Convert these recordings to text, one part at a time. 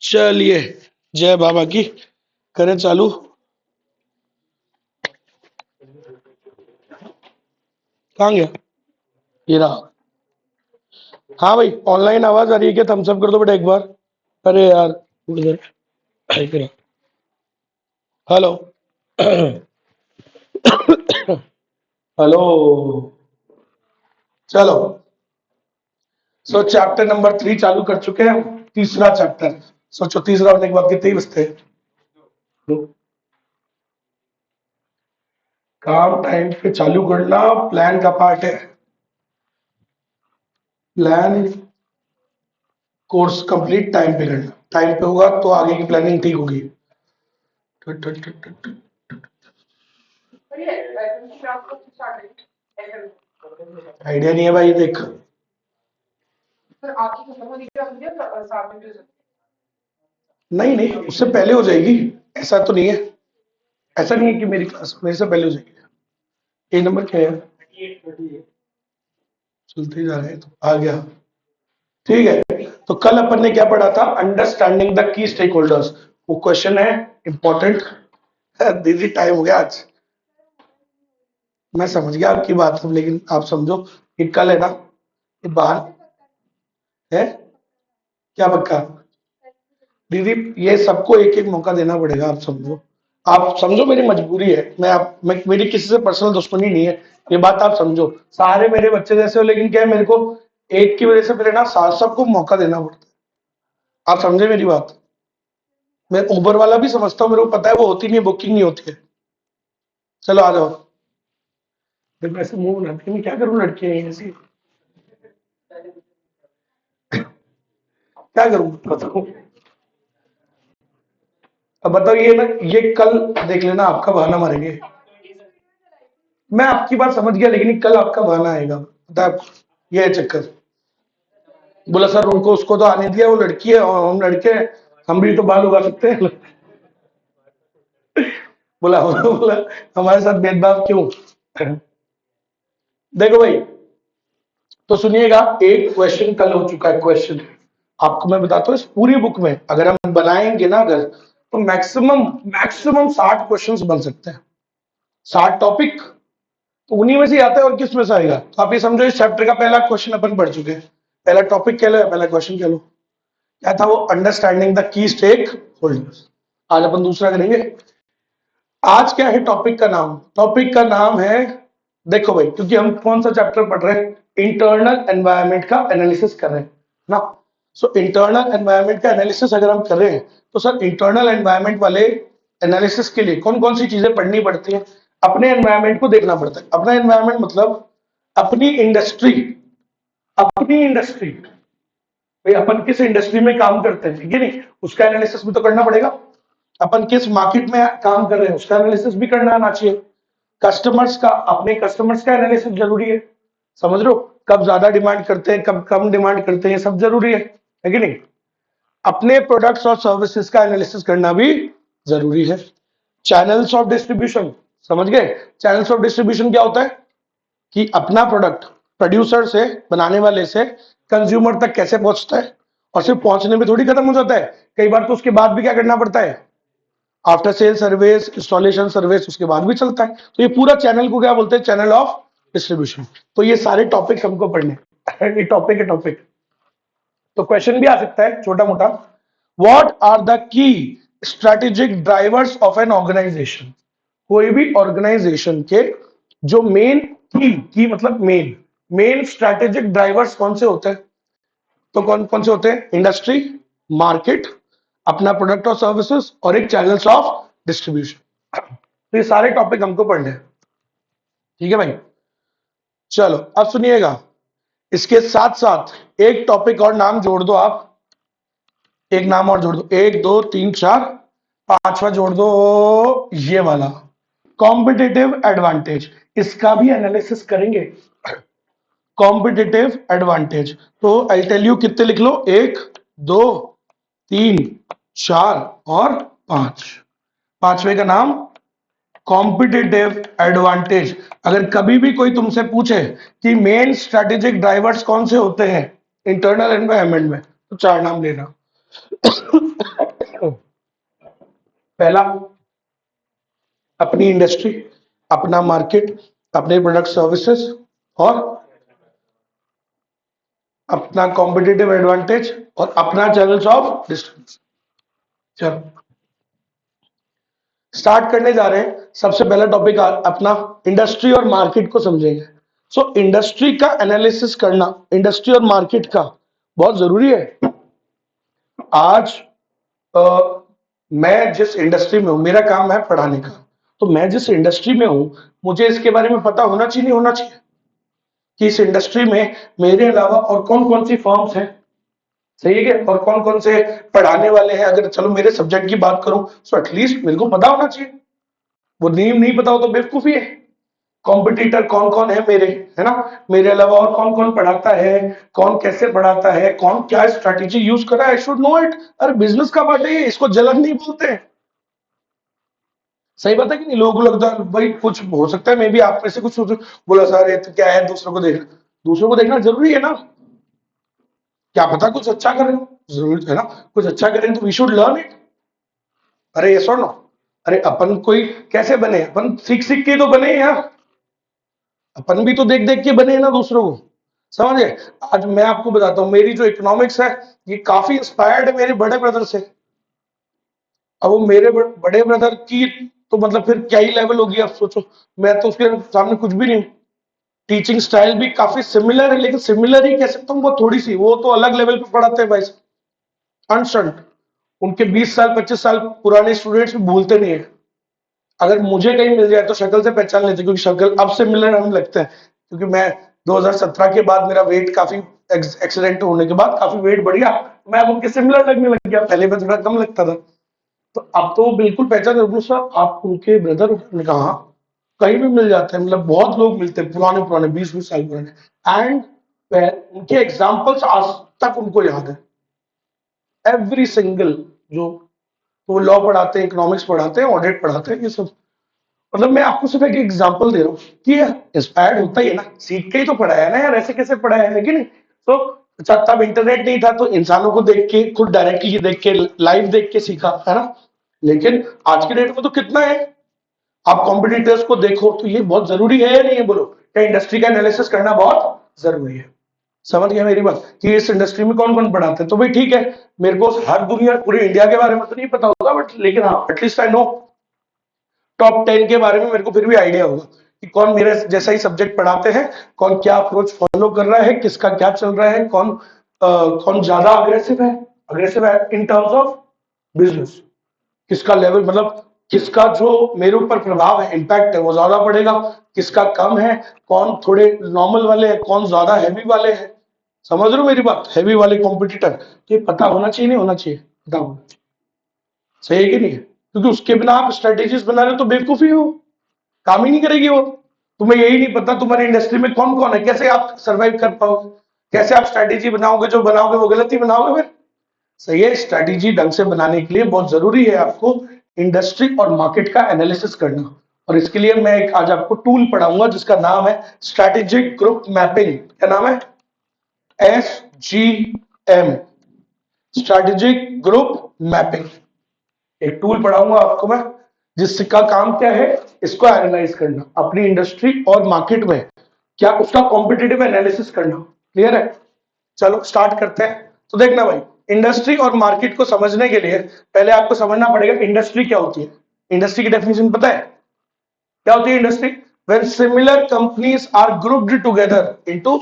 चलिए, जय बाबा की। करें चालू। कहाँ गया? ये रहा। हाँ भाई, ऑनलाइन आवाज आ रही है क्या? थम्स अप कर दो बेटा एक बार। अरे यार, उधर हेलो। हेलो। चलो, सो चैप्टर नंबर 3 चालू कर चुके हैं। तीसरा चैप्टर। सोचो, तीसरा होने के बाद कितने ही बचते हैं? काम टाइम पे चालू करना प्लान का पार्ट है। प्लान कोर्स कंप्लीट टाइम पे करना। टाइम पे होगा तो आगे की प्लानिंग ठीक होगी। आइडिया नहीं है भाई, देख। नहीं नहीं, उससे पहले हो जाएगी। ऐसा तो नहीं है। ऐसा नहीं है कि मेरी क्लास मेरे से पहले हो जाएगी। ए नंबर क्या है? चलते ही जा रहे हैं तो आ गया। ठीक है। तो कल अपन ने क्या पढ़ा था? Understanding the key stakeholders. वो क्वेश्चन है इंपॉर्टेंट। दीदी टाइम हो गया आज। मैं समझ गया आपकी बात, लेकिन आप समझो कि कल है ना, ये बाहर है। क्या पक्का? दीदी, ये सबको एक एक मौका देना पड़ेगा, आप समझो। आप समझो, मेरी मजबूरी है। मेरी किसी से पर्सनल दुश्मनी नहीं है। ये बात आप समझो। सारे मेरे बच्चे जैसे हो, लेकिन क्या है, मेरे को एक की वजह से फिर है ना, सबको मौका देना पड़ता है। आप समझे मेरी बात? मैं उबर वाला भी समझता हूँ, मेरे को पता है वो होती नहीं, बुकिंग नहीं होती है। चलो आ जाओ। फिर वैसे मुंह बनाती है, मैं क्या करूँ, लड़कियां हैं ऐसी। क्या करूँ बताओ। अब बताओ, ये ना, ये कल देख लेना, आपका बहाना मारेंगे। मैं आपकी बात समझ गया, लेकिन कल आपका बहाना आएगा, पता है आपको? ये है चक्कर। बोला सर उनको, उसको तो आने दिया, वो लड़की है और हम लड़के हैं, हम भी तो बाल उगा सकते हैं। बोला हमारे साथ भेदभाव क्यों? देखो भाई, तो सुनिएगा। एक क्वेश्चन कल हो चुका है। क्वेश्चन आपको मैं बताता हूँ, इस पूरी बुक में अगर हम बनाएंगे ना, अगर तो मैक्सिमम मैक्सिमम 60 क्वेश्चंस बन सकते हैं। 60 टॉपिक तो उन्हीं में से ही आता है, और किस में से आएगा? तो आप ये समझो, इस चैप्टर का पहला क्वेश्चन अपन पढ़ चुके हैं। पहला टॉपिक कह लो या पहला क्वेश्चन कह लो। क्या था वो? Understanding the key stakeholders. आज अपन दूसरा करेंगे। आज क्या है टॉपिक का नाम? टॉपिक का नाम है, देखो भाई, क्योंकि हम कौन सा चैप्टर पढ़ रहे हैं? इंटरनल एनवायरनमेंट का एनालिसिस कर रहे हैं ना। सो इंटरनल एनवायरनमेंट का एनालिसिस अगर हम कर रहे हैं, तो सर इंटरनल एनवायरनमेंट वाले एनालिसिस के लिए कौन कौन सी चीजें पढ़नी पड़ती है? अपने एनवायरनमेंट को देखना पड़ता है। अपना एनवायरनमेंट मतलब अपनी इंडस्ट्री। अपनी इंडस्ट्री, भाई अपन किस इंडस्ट्री में काम करते हैं, ठीक है नहीं, उसका एनालिसिस भी तो करना पड़ेगा। अपन किस मार्केट में काम कर रहे हैं, उसका एनालिसिस भी करना आना चाहिए। कस्टमर्स का, अपने कस्टमर्स का एनालिसिस जरूरी है। समझ रहे हो? कब ज्यादा डिमांड करते हैं, कब कम डिमांड करते हैं, ये सब जरूरी है कि नहीं? अपने प्रोडक्ट्स और सर्विसेज का एनालिसिस करना भी जरूरी है। चैनल्स ऑफ डिस्ट्रीब्यूशन, समझ गए? चैनल्स ऑफ डिस्ट्रीब्यूशन क्या होता है? कि अपना प्रोडक्ट प्रोड्यूसर से, बनाने वाले से कंज्यूमर तक कैसे पहुंचता है। और सिर्फ पहुंचने में थोड़ी खत्म हो जाता है, कई बार तो उसके बाद भी क्या करना पड़ता है? After sale service, installation service, उसके बाद भी चलता है। तो ये पूरा चैनल को क्या बोलते हैं? Channel of distribution. तो ये सारे टॉपिक हमको पढ़ने ये टॉपिक है, टॉपिक। तो क्वेश्चन भी आ सकता है छोटा मोटा। What are the key strategic drivers of an organisation? कोई भी ऑर्गेनाइजेशन के जो मेन की मतलब मेन स्ट्रेटेजिक ड्राइवर्स कौन से होते हैं? तो कौन कौन से होते हैं? इंडस्ट्री, मार्केट, अपना प्रोडक्ट और सर्विसेज, और एक चैनल्स ऑफ डिस्ट्रीब्यूशन। तो ये सारे टॉपिक हमको पढ़ने हैं, ठीक है भाई? चलो अब सुनिएगा। इसके साथ साथ एक टॉपिक और नाम जोड़ दो आप। एक नाम और जोड़ दो, 1 2 3 4, पांचवा जोड़ दो, ये वाला, कॉम्पिटिटिव एडवांटेज। इसका भी एनालिसिस करेंगे। कॉम्पिटिटिव एडवांटेज, तो आई टेल यू, कितने लिख लो? 1 2 3 4 और 5। पांचवे का नाम कॉम्पिटिटिव एडवांटेज। अगर कभी भी कोई तुमसे पूछे कि मेन स्ट्रेटेजिक ड्राइवर्स कौन से होते हैं इंटरनल एनवायरनमेंट में, तो 4 नाम लेना। पहला, अपनी इंडस्ट्री, अपना मार्केट, अपने प्रोडक्ट सर्विसेज और अपना कॉम्पिटिटिव एडवांटेज और अपना चैनल्स ऑफ डिस्ट्रीब्यूशन। चलो स्टार्ट करने जा रहे हैं। सबसे पहला टॉपिक अपना इंडस्ट्री और मार्केट को समझेंगे। सो इंडस्ट्री का एनालिसिस करना, इंडस्ट्री और मार्केट का बहुत जरूरी है। आज मैं जिस इंडस्ट्री में हूं, मेरा काम है पढ़ाने का, तो मैं जिस इंडस्ट्री में हूं मुझे इसके बारे में पता होना चाहिए, नहीं होना चाहिए, कि इस इंडस्ट्री में मेरे अलावा और कौन कौन सी फर्म्स हैं, सही है, और कौन कौन से पढ़ाने वाले हैं। अगर चलो मेरे सब्जेक्ट की बात करूं तो एटलीस्ट मेरे को पता होना चाहिए। वो नेम नहीं पता हो तो बेवकूफी है। कॉम्पिटिटर कौन कौन है मेरे, है ना, मेरे अलावा और कौन कौन पढ़ाता है, कौन कैसे पढ़ाता है, कौन क्या स्ट्रैटेजी यूज कर रहा है, आई शुड नो इट। अरे बिजनेस का पार्ट है, इसको जलन नहीं बोलते। सही बात है कि नहीं? लोगों को लगता है भाई कुछ हो सकता है, मे भी आप में से कुछ बोला सर ये तो क्या है, दूसरों को देखना, दूसरों को देखना जरूरी है ना। क्या पता कुछ अच्छा करें, जरूर है ना, कुछ अच्छा करें तो वी शुड लर्न इट। अरे ये सुनो, अरे अपन कोई कैसे बने, अपन सीख सीख के तो बने यार, अपन भी तो देख देख के बने हैं ना दूसरों को, समझ गए। आज मैं आपको बताता हूँ, मेरी जो इकोनॉमिक्स है ये काफी इंस्पायर्ड है मेरे बड़े ब्रदर से। अब वो मेरे बड़े ब्रदर की तो मतलब फिर क्या ही लेवल होगी आप सोचो। मैं तो उसके सामने कुछ भी नहीं हूँ। टीचिंग स्टाइल भी काफी सिमिलर है, लेकिन सिमिलर ही कह सकता हूँ, वो थोड़ी सी, वो तो अलग लेवल पे पढ़ाते हैं भाई, अनस्टंट। उनके 20 साल 25 साल पुराने स्टूडेंट्स भी भूलते नहीं है। अगर मुझे कहीं मिल जाए तो शक्ल से पहचान लेते, क्योंकि शक्ल अब सिमिलर हम लगते हैं, क्योंकि मैं 2017 के बाद मेरा वेट काफी एक्सीडेंट होने के बाद काफी वेट बढ़ गया, मैं अब उनके सिमिलर लगने लग गया, पहले मैं थोड़ा कम लगता था। तो अब तो बिल्कुल पहचान कर सर आप उनके ब्रदर, ने कहा हाँ, कहीं भी मिल जाते हैं, मतलब बहुत लोग मिलते हैं पुराने पुराने 20-20 साल पुराने, एंड उनके एग्जाम्पल्स आज तक उनको याद है, एवरी सिंगल। जो वो लॉ पढ़ाते हैं, इकोनॉमिक्स पढ़ाते हैं, ऑडिट पढ़ाते हैं, ये सब, मतलब मैं आपको सिर्फ एक एग्जांपल दे रहा हूँ कि इंस्पायर्ड होता ही है ना, सीख के ही तो पढ़ाया ना यार, ऐसे कैसे पढ़ाया है कि नहीं। तो अच्छा तब इंटरनेट नहीं था तो इंसानों को देख के, खुद डायरेक्टली देख के, लाइव देख के सीखा है ना। लेकिन आज के डेट में तो कितना है, आप कॉम्पिटिटर्स को देखो तो ये बहुत जरूरी है या नहीं है, बोलो क्या इंडस्ट्री का एनालिसिस करना बहुत जरूरी है। समझ गया मेरी बात, कि इस इंडस्ट्री में कौन कौन पढ़ाते हैं। तो भाई ठीक है, मेरे को हर दुनिया पूरी इंडिया के बारे में तो नहीं पता होगा, बट लेकिन हाँ एटलीस्ट आई नो टॉप 10 के बारे में मेरे को फिर भी आइडिया होगा कि कौन मेरे जैसा ही सब्जेक्ट पढ़ाते हैं, कौन क्या अप्रोच फॉलो कर रहा है, किसका क्या चल रहा है, कौन ज्यादा अग्रेसिव है इन टर्म्स ऑफ बिजनेस, किसका लेवल, मतलब किसका जो मेरे ऊपर प्रभाव है, इम्पैक्ट है, वो ज्यादा पड़ेगा, किसका कम है, कौन थोड़े नॉर्मल वाले हैं, कौन ज्यादा हैवी वाले हैं। समझ रहे हो मेरी बात, हैवी वाले कॉम्पिटिटर, तो ये पता होना चाहिए, नहीं होना चाहिए, पता होना चाहिए। सही है कि नहीं है? क्योंकि उसके बिना आप स्ट्रेटेजीज बना रहे हो तो बेवकूफी हो, काम ही नहीं करेगी वो। तुम्हें यही नहीं पता तुम्हारी इंडस्ट्री में कौन कौन है, कैसे आप सरवाइव कर पाओगे, कैसे आप स्ट्रेटेजी बनाओगे, जो बनाओगे वो गलत ही बनाओगे फिर। सही है, स्ट्रेटेजी ढंग से बनाने के लिए बहुत जरूरी है आपको इंडस्ट्री और मार्केट का एनालिसिस करना। और इसके लिए मैं एक आज आपको टूल पढ़ाऊंगा जिसका नाम है स्ट्रेटेजिक ग्रुप मैपिंग। क्या नाम है? SGM, strategic group mapping. एक टूल पढ़ाऊंगा आपको मैं, जिसका काम क्या है, इसको एनालाइज करना, अपनी इंडस्ट्री और मार्केट में क्या उसका कॉम्पिटिटिव एनालिसिस करना। क्लियर है? चलो स्टार्ट करते हैं। तो देखना भाई, इंडस्ट्री और मार्केट को समझने के लिए पहले आपको समझना पड़ेगा इंडस्ट्री क्या होती है। इंडस्ट्री की डेफिनेशन पता है क्या होती है? Industry when similar companies are grouped together into,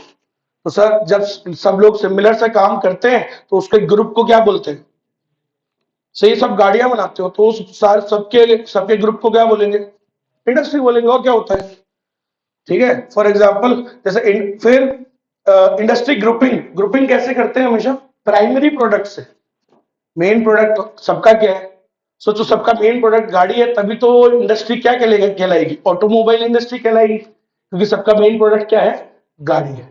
तो सर जब सब लोग सिमिलर से काम करते हैं तो उसके ग्रुप को क्या बोलते हैं? सही, सब गाड़ियां बनाते हो तो उस सारे सबके सबके ग्रुप को क्या बोलेंगे? इंडस्ट्री बोलेंगे। और क्या होता है? ठीक है, फॉर एग्जाम्पल जैसे फिर इंडस्ट्री ग्रुपिंग, ग्रुपिंग कैसे करते हैं? हमेशा प्राइमरी प्रोडक्ट से। मेन प्रोडक्ट सबका क्या है? सोचो सबका मेन प्रोडक्ट गाड़ी है, तभी तो इंडस्ट्री क्या कहलाएगी? ऑटोमोबाइल इंडस्ट्री कहलाएगी, क्योंकि सबका मेन प्रोडक्ट क्या है? गाड़ी है।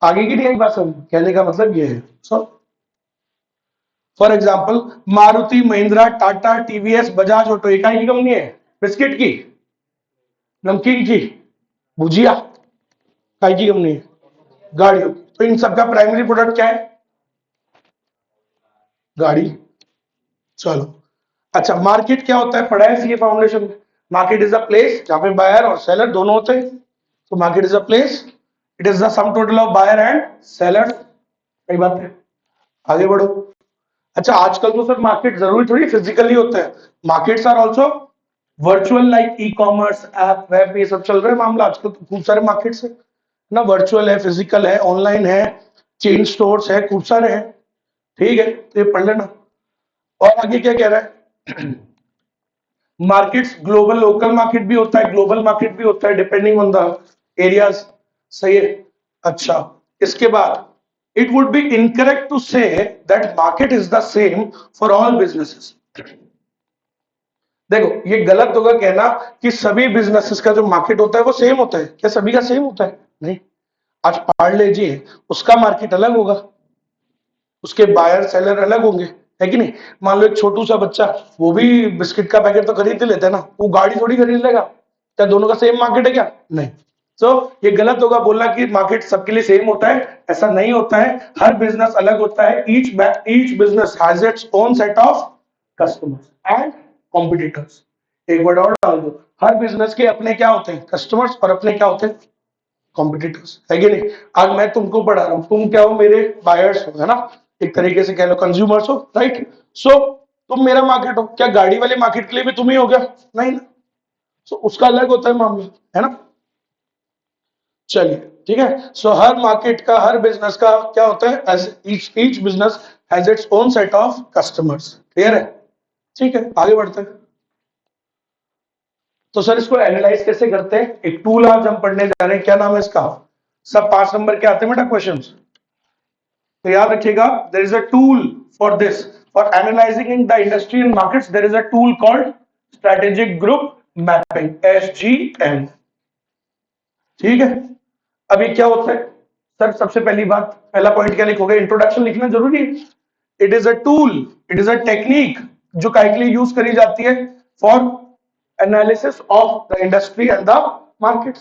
आगे की नहीं आई बात समझ? कहने का मतलब ये है। So for example Maruti, Mahindra, Tata, TVS, Bajaj auto, इकाई की कंपनी है, बिस्किट की, नमकीन की, भुजिया, काय की कंपनी है? गाड़ियों की। तो इन सबका प्राइमरी प्रोडक्ट क्या है? गाड़ी। चलो अच्छा, मार्केट क्या होता है, पढ़ा है सीए फाउंडेशन में। मार्केट इज अ प्लेस जहां पे बायर और सेलर दोनों होते हैं। तो market is a place, it is the sum total of buyer and seller. सही बात है, आगे बढ़ो। अच्छा, आजकल तो सर मार्केट जरूरी थोड़ी फिजिकली होता है, markets are also virtual, like e commerce, app, web, ये सब चल रहा है मामला आजकल तो। खूब सारे मार्केट्स है ना, वर्चुअल है, फिजिकल है, ऑनलाइन है, चेन स्टोर्स है, खूब सारे हैं। ठीक है, तो ये पढ़ लेना। और आगे क्या कह रहा है, मार्केट्स ग्लोबल, लोकल मार्केट भी होता है, ग्लोबल मार्केट भी होता है, डिपेंडिंग ऑन द एरियाज। सही है। अच्छा, इसके बाद it would be incorrect to say that market is the same for all businesses. देखो, ये गलत होगा कहना कि सभी बिजनेसेस का जो मार्केट होता है वो सेम होता है। क्या सभी का सेम होता है? नहीं। आज पार्ले जी है, उसका मार्केट अलग होगा, उसके बायर सेलर अलग होंगे, है कि नहीं। मान लो एक छोटू सा बच्चा, वो भी बिस्किट का पैकेट तो खरीद ही लेता है ना, वो गाड़ी थोड़ी खरीद लेगा। क्या दोनों का सेम मार्केट है क्या? नहीं। तो ये गलत होगा बोलना कि मार्केट सबके लिए सेम होता है, ऐसा नहीं होता है। हर बिजनेस अलग होता है, each business has its own set of customers and competitors. एक वर्ड और डाल दो, हर बिजनेस के अपने क्या होते हैं, कस्टमर्स, और अपने क्या होते हैं, कॉम्पिटिटर्स, है कि नहीं। आज मैं तुमको पढ़ा रहा हूं, तुम क्या हो, मेरे बायर्स हो, है ना, एक तरीके से कह लो कंज्यूमर्स हो, राइट। सो तुम मेरा मार्केट हो, क्या गाड़ी वाले मार्केट के लिए भी तुम ही हो गया? नहीं ना। सो उसका अलग होता है मामला, है ना। चलिए, ठीक है। सो हर मार्केट का, हर बिजनेस का क्या होता है, each business has its own set of customers. Clear है? ठीक है, आगे बढ़ते हैं। तो सर इसको एनालाइज कैसे करते हैं, एक टूल आज हम पढ़ने जा रहे हैं, क्या नाम है इसका, सब 5 नंबर के आते हैं बेटा क्वेश्चंस। तो याद रखिएगा, there is a tool for this, for analysing in the industry and markets, there is a tool called strategic group mapping, SGM. ठीक है। अब ये क्या होता है सर, सबसे पहली बात, पहला पॉइंट क्या लिखोगे, इंट्रोडक्शन लिखना जरूरी है। It is a tool, it is a technique जो काय के लिए यूज करी जाती है, for analysis of the industry and the markets.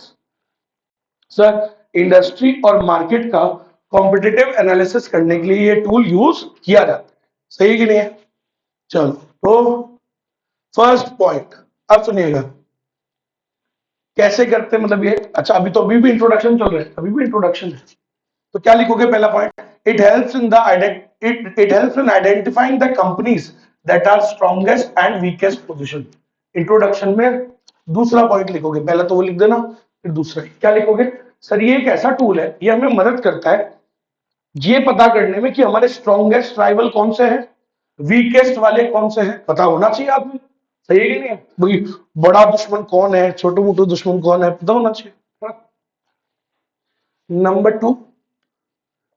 Sir industry और मार्केट का कॉम्पिटिटिव एनालिसिस करने के लिए ये टूल यूज किया जाता है। सही कि नहीं है? चलो, तो फर्स्ट पॉइंट, अब सुनिएगा कैसे करते हैं, मतलब ये, अच्छा अभी तो अभी भी इंट्रोडक्शन चल रहा है, अभी भी इंट्रोडक्शन है। तो क्या लिखोगे पहला point, it helps in identifying the companies that are strongest and weakest position. Introduction में दूसरा पॉइंट लिखोगे, पहला तो वो लिख देना, फिर दूसरा क्या लिखोगे, सर ये एक ऐसा टूल है, ये हमें मदद करता है ये पता करने में कि हमारे स्ट्रॉन्गेस्ट राइवल कौन से हैं, वीकेस्ट वाले कौन से हैं, पता होना चाहिए आदमी। सही है कि नहीं है भाई, बड़ा दुश्मन कौन है, छोटू मोटू दुश्मन कौन है, पता होना चाहिए। Number 2,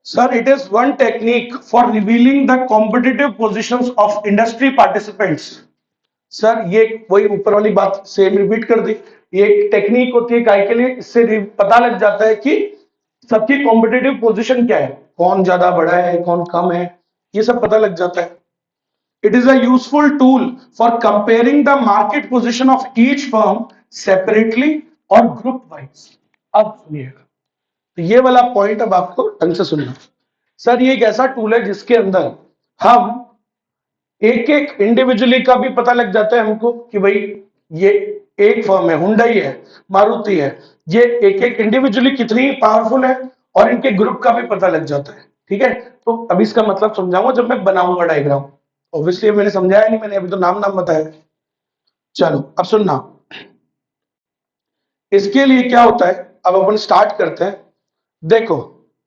sir, it is one technique for revealing the competitive positions of industry participants. Sir ये वही ऊपर वाली बात सेम रिपीट कर दी, ये एक टेक्निक होती है काय के लिए, इससे पता लग जाता है कि सबकी कॉम्पिटिटिव पोजीशन क्या है, कौन ज्यादा बड़ा है, कौन कम है, ये सब पता लग जाता है। It is a useful tool for comparing the market position of each firm separately और ग्रुप वाइज। अब सुनिएगा, तो ये वाला पॉइंट अब आपको ढंग से सुनना। सर ये एक ऐसा टूल है जिसके अंदर हम एक एक इंडिविजुअली का भी पता लग जाता है हमको कि भाई ये एक फर्म है, हुंडई है, मारुति है, ये एक एक इंडिविजुअली कितनी पावरफुल है, और इनके ग्रुप का भी पता लग जाता है। ठीक है, तो अभी इसका मतलब समझाऊंगा जब मैं बनाऊंगा डायग्राम। ऑब्वियसली मैंने समझाया नहीं, मैंने अभी तो नाम नाम बताया। चलो अब सुनना, इसके लिए क्या होता है, अब अपन स्टार्ट करते हैं। देखो,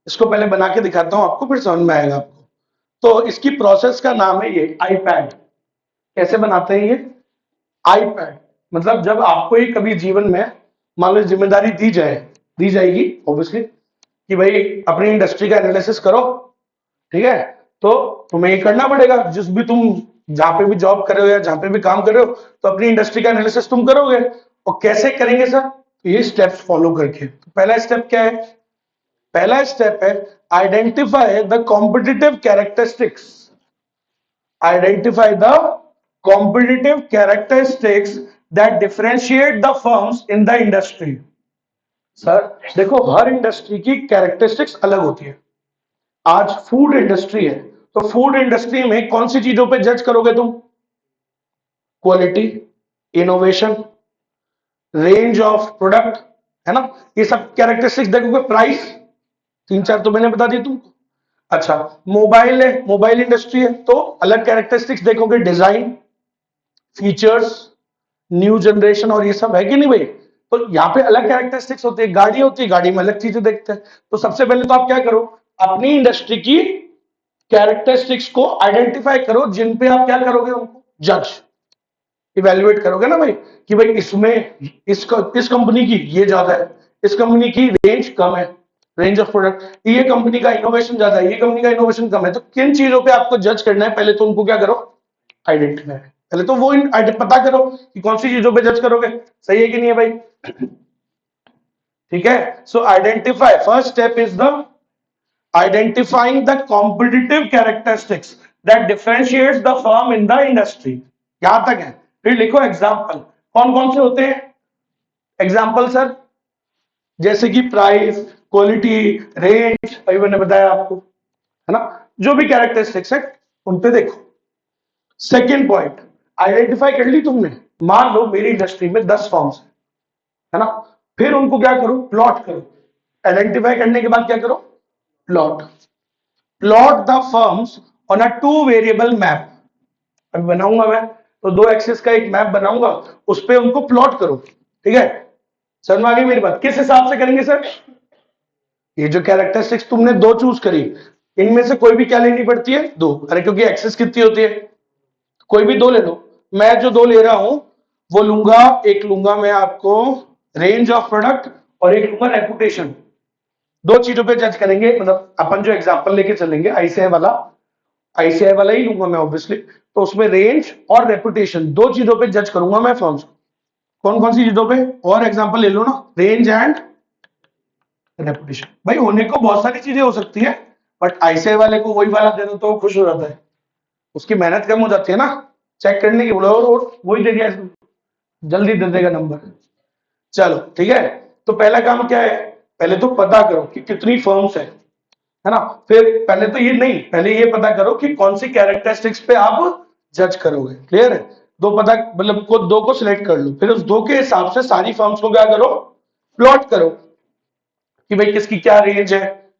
इसको पहले बना के दिखाता हूं आपको, फिर समझ में आएगा आपको। तो इसकी प्रोसेस का नाम है ये आईपैड। कैसे बनाते हैं ये आईपैड, मतलब जब आपको ही कभी जीवन में मान लो जिम्मेदारी दी जाएगी ऑब्वियसली, कि भाई अपनी इंडस्ट्री का एनालिसिस करो, ठीक है, तो तुम्हें ये करना पड़ेगा, जिस भी तुम जहां पे भी जॉब कर रहे हो या जहां पे भी काम कर रहे हो, तो अपनी इंडस्ट्री का एनालिसिस तुम करोगे। और कैसे करेंगे सर, तो ये स्टेप्स फॉलो करके। तो पहला स्टेप क्या है, पहला स्टेप है identify the competitive characteristics, identify the competitive characteristics that differentiate the firms in the industry। Sir देखो, हर इंडस्ट्री की कैरेक्टरिस्टिक्स अलग होती है। आज फूड इंडस्ट्री है, तो फूड इंडस्ट्री में कौन सी चीजों पे जज करोगे तुम, quality, innovation, range of product, है ना, ये सब कैरेक्टरिस्टिक्स देखोगे। प्राइस, तीन चार तो मैंने बता दी तुमको। अच्छा, मोबाइल है, मोबाइल इंडस्ट्री है, तो अलग कैरेक्टरिस्टिक्स देखोगे, डिजाइन, फीचर्स, न्यू जनरेशन, और ये सब है कि नहीं भाई। तो यहाँ पे अलग कैरेक्टरिस्टिक्स होती है। गाड़ी होती है, गाड़ी में अलग चीजें देखते हैं। तो सबसे पहले तो आप क्या करो, अपनी इंडस्ट्री की कैरेक्टरिस्टिक्स को आइडेंटिफाई करो, जिन पे आप क्या करोगे, उनको जज, इवेल्युएट करोगे ना भाई, कि भाई इसमें इस कंपनी की ये ज्यादा है, इस कंपनी की रेंज कम है, रेंज ऑफ प्रोडक्ट, ये कंपनी का इनोवेशन ज्यादा है, ये कंपनी का इनोवेशन कम है। तो किन चीजों पे आपको जज करना है, पहले तो उनको क्या करो, आइडेंटिफाई। पहले तो वो पता करो कि कौन सी चीजों पे जज करोगे, सही है कि नहीं है भाई। ठीक है, सो identify, first step is the identifying the competitive characteristics that differentiates the firm in the industry। यहां तक है। फिर लिखो एग्जाम्पल, कौन कौन से होते हैं एग्जाम्पल सर, जैसे कि प्राइस, क्वालिटी, रेंज, अभी मैंने बताया आपको, है ना, जो भी कैरेक्टरिस्टिक्स है उन पे देखो। सेकेंड पॉइंट, आइडेंटिफाई कर ली तुमने, मान लो मेरी इंडस्ट्री में 10 फॉर्म्स है ना, फिर उनको क्या करो, प्लॉट करो। आइडेंटिफाई करने के बाद क्या करो, plot, plot the firms on a two variable map. अभी बनाऊंगा मैं तो दो एक्सिस का एक मैप बनाऊंगा, उस पे उनको प्लॉट करो। ठीक है, समझ में आ गई मेरी बात। किस हिसाब से करेंगे सर, ये जो कैरेक्टरिस्टिक्स तुमने दो चूज करी, इनमें से कोई भी क्या लेनी पड़ती है, दो। अरे क्योंकि एक्सेस कितनी होती है, कोई भी दो ले लो। मैं जो दो ले रहा हूं वो लूंगा, एक लूंगा मैं आपको रेंज ऑफ प्रोडक्ट, और एक लूंगा रेपुटेशन। दो चीजों पे जज करेंगे, मतलब अपन जो एग्जांपल लेके चलेंगे आईसीआई वाला ही लूंगा मैं ऑब्वियसली। तो उसमें रेंज और रेपुटेशन दो चीजों पे जज करूंगा मैं फर्म्स को। कौन कौन सी चीजों पे, और एग्जांपल ले लो ना, रेंज एंड रेपुटेशन। भाई होने को बहुत सारी चीजें हो सकती है, बट आईसीआई वाले को वही वाला दे दो तो वो खुश हो जाता है, उसकी मेहनत कम हो जाती है ना चेक करने की, बोलो और वही दे दिया, जल्दी दे देगा नंबर। चलो ठीक है, तो पहला काम क्या है, पहले तो पता करो कि कितनी फर्म्स है ना। फिर पहले तो ये नहीं, पहले ये पता करो कि कौन सी कैरेक्टरिस्टिक्स पे आप जज करोगे। क्लियर है, दो पता, मतलब को दो को सिलेक्ट कर लो, फिर उस दो के हिसाब से सारी फर्म्स को क्या करो, प्लॉट करो कि भाई किसकी क्या रेंज है,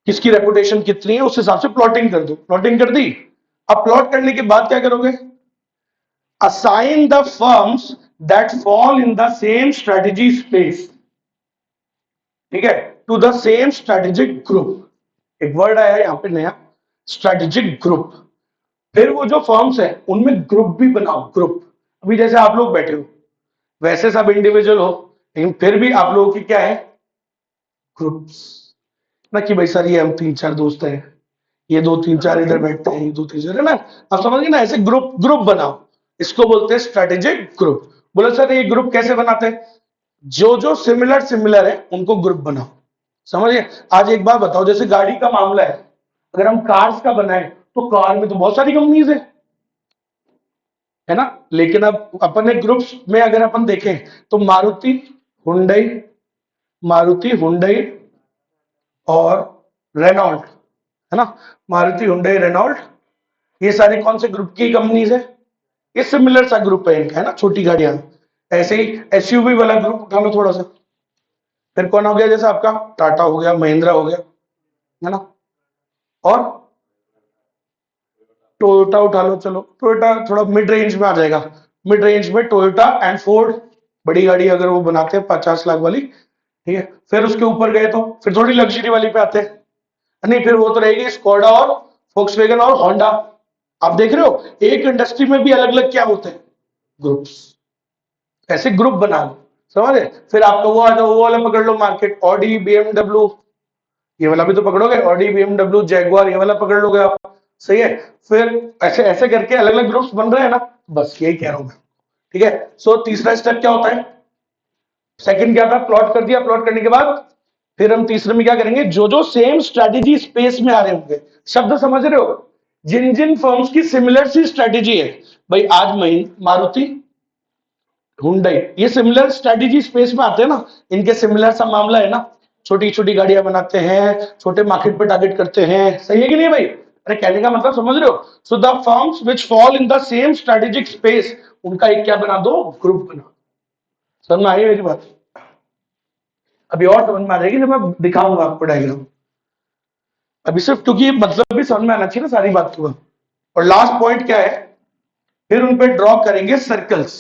किसकी रेपुटेशन कितनी है, उस हिसाब से प्लॉटिंग कर दो। प्लॉटिंग कर दी, अब प्लॉट करने के बाद क्या करोगे, assign the firms that fall in the same strategy space. ठीक है, to the same strategic group. एक वर्ड आया यहां पे नया, स्ट्रेटेजिक ग्रुप। फिर वो जो फर्म्स है उनमें ग्रुप भी बनाओ, ग्रुप। अभी जैसे आप लोग बैठे हो वैसे सब इंडिविजुअल हो, लेकिन फिर भी आप लोगों की क्या है, ग्रुप्स। ना कि भाई सर ये हम तीन चार दोस्त हैं, ये दो तीन चार इधर बैठते हैं, ये दो तीन चार, है ना, आप समझ गए ना, ऐसे ग्रुप ग्रुप बनाओ। इसको बोलते हैं स्ट्रेटेजिक ग्रुप। बोले सर ये ग्रुप कैसे बनाते हैं, जो जो सिमिलर सिमिलर है उनको ग्रुप बनाओ। समझिए, आज एक बात बताओ, जैसे गाड़ी का मामला है, अगर हम कार्स का बनाए तो कार में तो बहुत सारी कंपनीज है ना, लेकिन अब अपने ग्रुप्स में अगर अपन देखें तो हुंडई मारुति हुंडई और रेनॉल्ट, है ना, मारुति हुंडई रेनॉल्ट, ये सारे कौन से ग्रुप की कंपनीज है, ये सिमिलर सा ग्रुप है इनका, है ना, छोटी गाड़ियां। ऐसे ही एसयूवी वाला ग्रुप उठा लो थोड़ा सा। फिर कौन हो गया, जैसे आपका टाटा हो गया, महिंद्रा हो गया, है ना, और टोयोटा उठा लो। चलो टोयोटा थोड़ा मिड रेंज में आ जाएगा, मिड रेंज में टोयोटा एंड फोर्ड, बड़ी गाड़ी अगर वो बनाते हैं 50 लाख वाली, ठीक है। फिर उसके ऊपर गए तो फिर थोड़ी लग्जरी वाली पे आते हैं, नहीं फिर वो तो रहेगी स्कोडा और फोक्सवैगन और होंडा। आप देख रहे हो एक इंडस्ट्री में भी अलग अलग क्या होते हैं, ग्रुप्स। ऐसे ग्रुप बना लो, समझे। फिर आपका वो आ जाओ, वो वाला पकड़ लो मार्केट, ऑडी बीएमडब्ल्यू, ये वाला भी तो पकड़ोगे, ऑडी बीएमडब्ल्यू जैगुआर, ये वाला पकड़ लोगे आप, सही है। फिर ऐसे ऐसे करके अलग अलग ग्रुप्स बन रहे हैं ना, बस यही कह रहा हूं मैं। ठीक है, सो तीसरा स्टेप क्या होता है, सेकंड क्या था, प्लॉट कर दिया। प्लॉट करने के बाद फिर हम तीसरे में क्या करेंगे, जो जो सेम स्ट्रेटेजी स्पेस में आ रहे होंगे, शब्द समझ रहे हो, जिन जिन फर्म्स की सिमिलर सी स्ट्रेटेजी है, भाई आज मारुति हुंडई ये सिमिलर स्ट्रेटेजी स्पेस में आते हैं ना, इनके सिमिलर सा मामला है ना, छोटी छोटी गाड़ियां बनाते हैं, छोटे मार्केट पे टारगेट करते हैं, सही है कि नहीं भाई। अरे कहने का मतलब समझ रहे हो? So the firms which fall in the same strategic space, उनका एक क्या बना दो, ग्रुप बना। समझ में आई मेरी बात? अभी और समझ में आ जाएगी जब मैं दिखाऊंगा आपको डायग्राम। अभी सिर्फ क्योंकि मतलब भी समझ में आना चाहिए ना सारी बात को। और लास्ट पॉइंट क्या है, फिर उन पे ड्रॉ करेंगे सर्कल्स।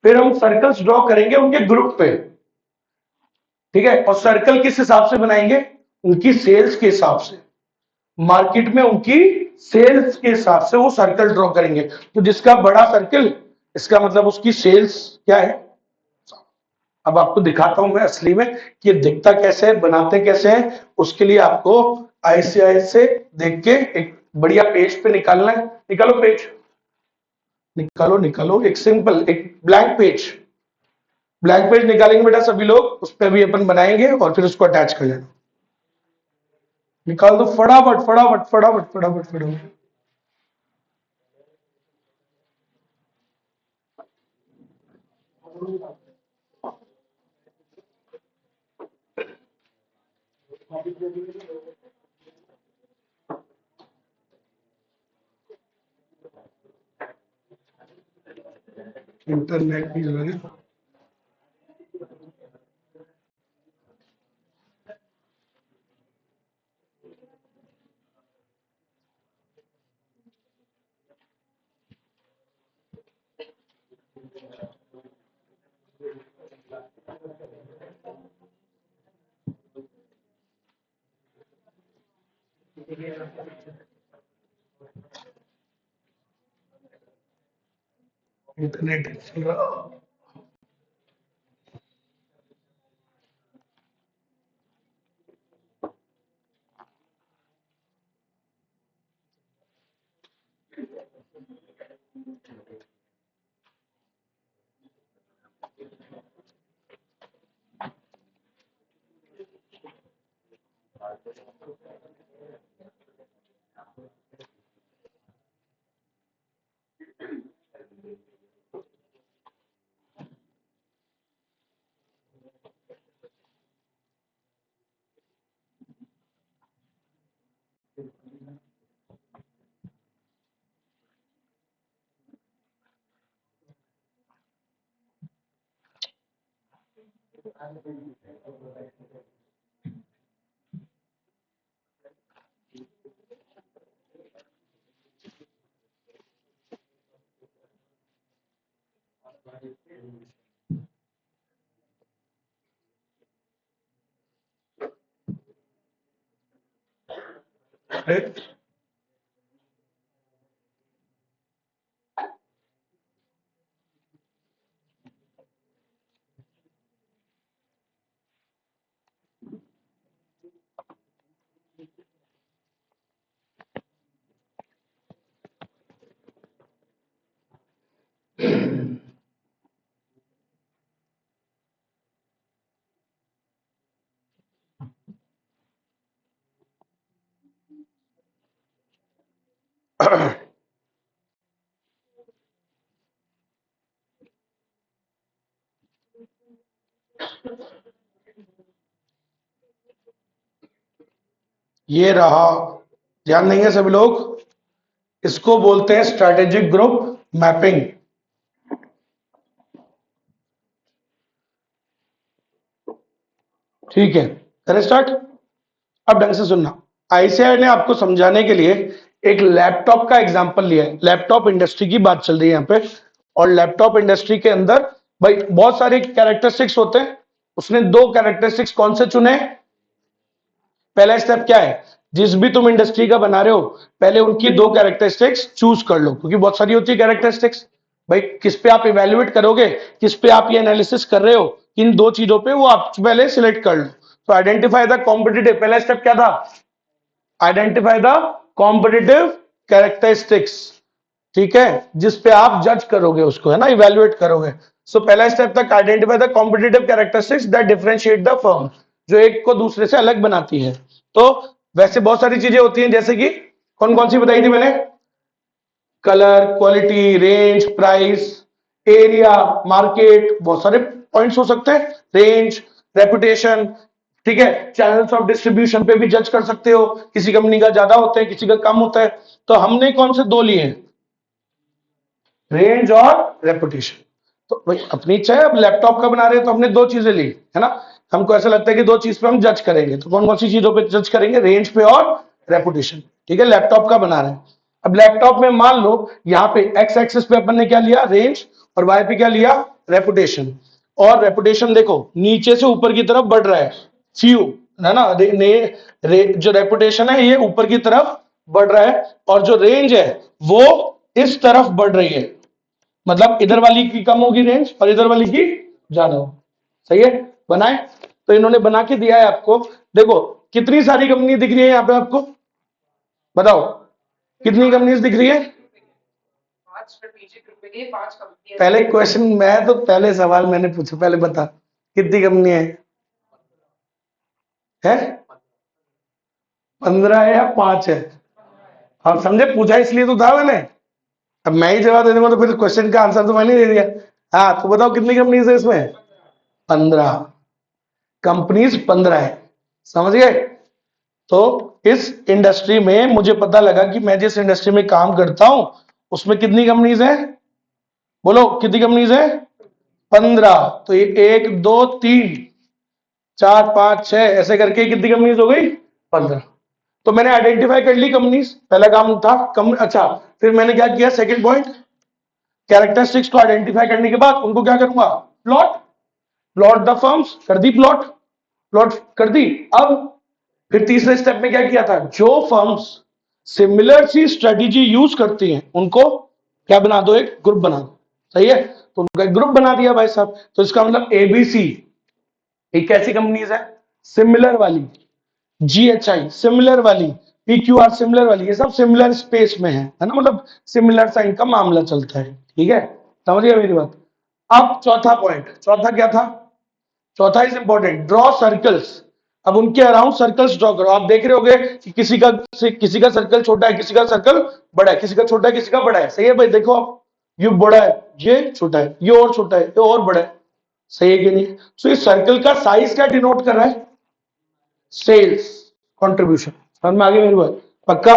फिर हम सर्कल्स ड्रॉ करेंगे उनके ग्रुप पे, ठीक है? और सर्कल किस हिसाब से बनाएंगे? उनकी सेल्स के हिसाब से, मार्केट में उनकी सेल्स के हिसाब से वो सर्कल ड्रॉ करेंगे। तो जिसका बड़ा सर्कल, इसका मतलब उसकी सेल्स क्या है। अब आपको दिखाता हूं मैं असली में कि ये दिखता कैसे है, बनाते कैसे हैं। उसके लिए आपको आईसीआई से देख के एक बढ़िया पेज पे निकालना है। निकालो पेज, निकालो निकालो, एक सिंपल एक ब्लैंक पेज। ब्लैंक पेज निकालेंगे बेटा सभी लोग, उस पर भी अपन बनाएंगे और फिर उसको अटैच कर लेना। निकाल दो फटाफट फटाफट फटाफट फटाफट फटाफट। इंटरनेट भी जो है, इंटरनेट चल रहा। अरे ये रहा, ध्यान देंगे सभी लोग। इसको बोलते हैं स्ट्रेटेजिक ग्रुप मैपिंग। ठीक है, करें स्टार्ट। अब ढंग से सुनना। आईसीआई ने आपको समझाने के लिए एक लैपटॉप का एग्जांपल लिया है। लैपटॉप इंडस्ट्री की बात चल रही है यहाँ पे, और लैपटॉप इंडस्ट्री के अंदर भाई बहुत सारे कैरेक्टरिस्टिक्स होते हैं। उसने दो कैरेक्टरिस्टिक्स कौन से चुने? पहला स्टेप क्या है, जिस भी तुम इंडस्ट्री का बना रहे हो पहले उनकी दो कैरेक्टरिस्टिक्स चूज कर लो, क्योंकि बहुत सारी होती है कैरेक्टरिस्टिक्स। भाई किस पे आप इवेल्युएट करोगे, किस पे आप ये एनालिसिस कर रहे हो, इन दो चीजों पे वो आप पहले सिलेक्ट कर लो। तो आइडेंटिफाई द कॉम्पिटिटिव, पहला स्टेप क्या था? Identify the competitive characteristics. ठीक है, जिस पे आप जज करोगे उसको, है ना, इवेल्युएट करोगे। सो पहला स्टेप तक, identify the competitive characteristics that differentiate the firm, जो एक को दूसरे से अलग बनाती है। तो वैसे बहुत सारी चीजें होती हैं, जैसे कि कौन कौन सी बताई थी मैंने? Colour, quality, range, price, area, market, बहुत सारे पॉइंट्स हो सकते हैं। रेंज, रेपुटेशन, ठीक है, चैनल्स ऑफ डिस्ट्रीब्यूशन पे भी जज कर सकते हो, किसी कंपनी का ज्यादा होता है, किसी का कम होता है। तो हमने कौन से दो लिए हैं, रेंज और रेपुटेशन। तो भाई अपनी इच्छा है, अब लैपटॉप का बना रहे हैं तो हमने दो चीजें ली है ना, हमको ऐसा लगता है कि दो चीज पे हम जज करेंगे, तो कौन कौन सी चीजों पे जज करेंगे, रेंज पे और रेपुटेशन। ठीक है, लैपटॉप का बना रहे हैं। अब लैपटॉप में मान लो यहाँ पे एक्स एक्सिस पे अपन ने क्या लिया, रेंज, और वाई पे क्या लिया, रेपुटेशन। और रेपुटेशन देखो नीचे से ऊपर की तरफ बढ़ रहा है, फ्यू है ना, जो रेपुटेशन है ये ऊपर की तरफ बढ़ रहा है, और जो रेंज है वो इस तरफ बढ़ रही है, मतलब इधर वाली की कम होगी रेंज और इधर वाली की ज्यादा हो। सही है, बनाए। तो इन्होंने बना के दिया है आपको। देखो कितनी सारी कंपनी दिख रही है यहाँ पे आपको, बताओ कितनी कंपनीज दिख रही है। पहले क्वेश्चन, मैं तो पहले सवाल मैंने पूछा, पहले बता कितनी कंपनी है 15 है या 5 है। आप समझे, पूछा इसलिए तो था मैंने। अब मैं ही जवाब दे दूंगा तो फिर क्वेश्चन का आंसर तो मैंने दे दिया। हाँ तो बताओ कितनी कंपनीज है इसमें, 15 कंपनीज, 15 है। समझ गए। तो इस इंडस्ट्री में मुझे पता लगा कि मैं जिस इंडस्ट्री में काम करता हूं उसमें कितनी कंपनीज है, बोलो कितनी कंपनीज है, 15। तो ये 1 2 3 4 5 6 ऐसे करके कितनी कंपनीज हो गई, 15। तो मैंने आइडेंटिफाई कर ली कंपनीज, पहला काम था अच्छा, फिर मैंने क्या किया, सेकंड पॉइंट, कैरेक्टरिस्टिक्स को आइडेंटिफाई करने के बाद उनको क्या करूंगा, प्लॉट, प्लॉट द फर्म्स, कर दी प्लॉट, प्लॉट कर दी। अब फिर तीसरे स्टेप में क्या किया था, जो फर्म्स सिमिलर सी स्ट्रेटेजी यूज करती हैं उनको क्या बना दो, एक ग्रुप बना दो। सही है, तो उनका एक ग्रुप बना दिया भाई साहब। तो इसका मतलब एबीसी एक कैसी कंपनीज है, सिमिलर वाली, जीएचआई सिमिलर वाली, पीक्यूआर सिमिलर वाली, ये सब सिमिलर स्पेस में है ना, मतलब सिमिलर सा इनका मामला चलता है। ठीक है, समझ गया मेरी बात। अब चौथा पॉइंट, चौथा क्या था, चौथा इज इंपॉर्टेंट, ड्रॉ सर्कल्स। अब उनके अराउंड सर्कल्स ड्रॉ करो। आप देख रहे होगे कि किसी का सर्कल छोटा है, किसी का सर्कल बड़ा है, किसी का छोटा है, किसी का बड़ा है। सही है भाई, देखो आप, ये बड़ा है, ये छोटा है, ये और छोटा है, ये और बड़ा है। सही है कि नहीं। सो इस सर्कल का साइज क्या डिनोट कर रहा है, सेल्स कंट्रीब्यूशन। समझ में आ गई मेरी बात, पक्का।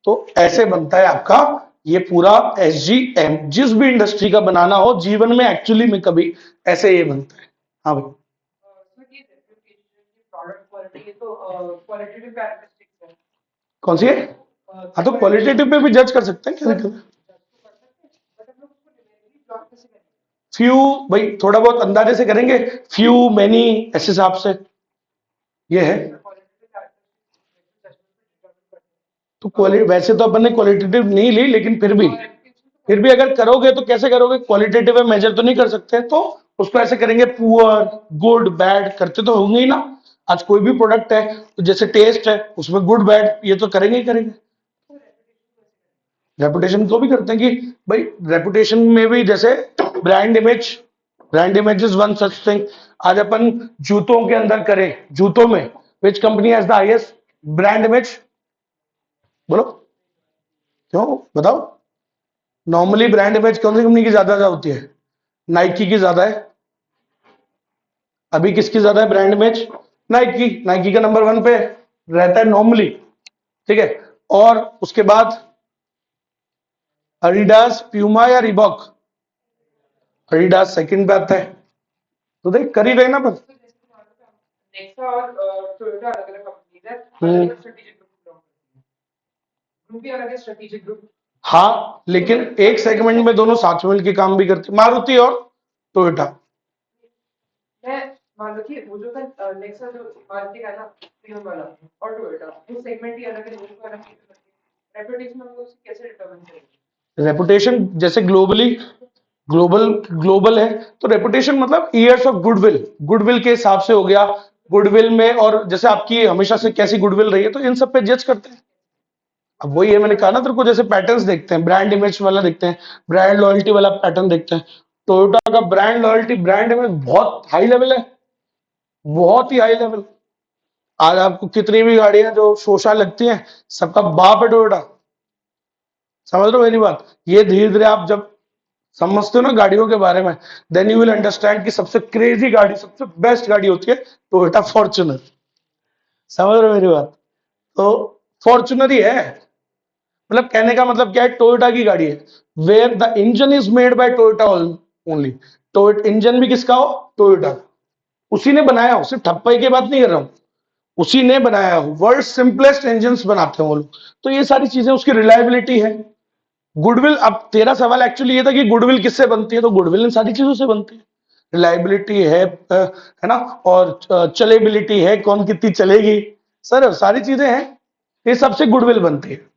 तो ऐसे बनता है आपका ये पूरा एसजीएम, जिस भी इंडस्ट्री का बनाना हो जीवन में, एक्चुअली में कभी ऐसे ये बनता है। हाँ भाई, कौन सी है, हाँ तो क्वालिटेटिव पे भी जज कर सकते हैं, क्या दिक्कत है। फ्यू, भाई थोड़ा बहुत अंदाजे से करेंगे, फ्यू मैनी ऐसे हिसाब से ये है। तो वैसे तो अपन ने क्वालिटेटिव नहीं ली, लेकिन फिर भी अगर करोगे तो कैसे करोगे, क्वालिटेटिव मेजर तो नहीं कर सकते, तो उसको ऐसे करेंगे, पुअर गुड बैड करते तो होंगे ही ना। आज कोई भी प्रोडक्ट है तो जैसे टेस्ट है उसमें गुड बैड ये तो करेंगे ही करेंगे। रेपुटेशन को भी करते हैं कि भाई रेपुटेशन में भी जैसे brand image, brand image is one such thing. आज अपन जूतों के अंदर करें, जूतों में which company has the highest brand image, बोलो, क्यों बताओ। नॉर्मली ब्रांड इमेज कौन सी कंपनी की ज्यादा होती है, नाइकी की ज्यादा है। अभी किसकी ज्यादा है ब्रांड इमेज, नाइकी, नाइकी का नंबर 1 पे रहता है नॉर्मली। ठीक है, और उसके बाद एडिडास, प्यूमा या रिबॉक, एडिडास सेकंड पे आता है। तो देख कर ही रहे ना पर। हाँ लेकिन एक सेगमेंट में दोनों साथ में मिलकर काम भी करते, मारुति और टोयोटा। रेपुटेशन जैसे ग्लोबली, ग्लोबल ग्लोबल है तो रेपुटेशन मतलब ईयर्स ऑफ गुडविल, गुडविल के हिसाब से हो गया। गुडविल में, और जैसे आपकी हमेशा से कैसी गुडविल रही है, तो इन सब पे जज करते हैं। अब वही है, मैंने कहा ना तेरे को, जैसे पैटर्न्स देखते हैं, ब्रांड इमेज वाला देखते हैं, ब्रांड लॉयल्टी वाला पैटर्न देखते हैं। टोयोटा का ब्रांड लॉयल्टी, ब्रांड इमेज बहुत हाई लेवल है, बहुत ही हाई लेवल। आज आपको कितनी भी गाड़ियां जो शोशा लगती हैं, सबका बाप है टोयोटा। समझ रहे हो मेरी बात। ये धीरे धीरे आप जब समझते हो ना गाड़ियों के बारे में, देन यू विल अंडरस्टैंड कि सबसे क्रेजी गाड़ी, सबसे बेस्ट गाड़ी होती है टोयोटा फॉर्च्यूनर। समझ रहे हो मेरी बात? तो फॉर्चुनर ही है। मतलब कहने का मतलब क्या है, टोयोटा की गाड़ी है, where the engine is made by Toyota only. Toyota engine भी किसका हो? टोयोटा। उसी ने बनाया हो, सिर्फ ठप्पई की बात नहीं कर रहा हूं, उसी ने बनाया हो। वर्ल्ड सिंपलेस्ट इंजन बनाते हैं वो लोग। तो ये सारी चीजें, उसकी रिलायबिलिटी है। गुडविल, अब तेरा सवाल एक्चुअली ये था कि गुडविल किससे बनती है, तो गुडविल इन सारी चीजों से बनती है। रिलायबिलिटी है ना, और चलेबिलिटी है, कौन कितनी चलेगी, सर सारी चीजें हैं, ये सबसे गुडविल बनती है।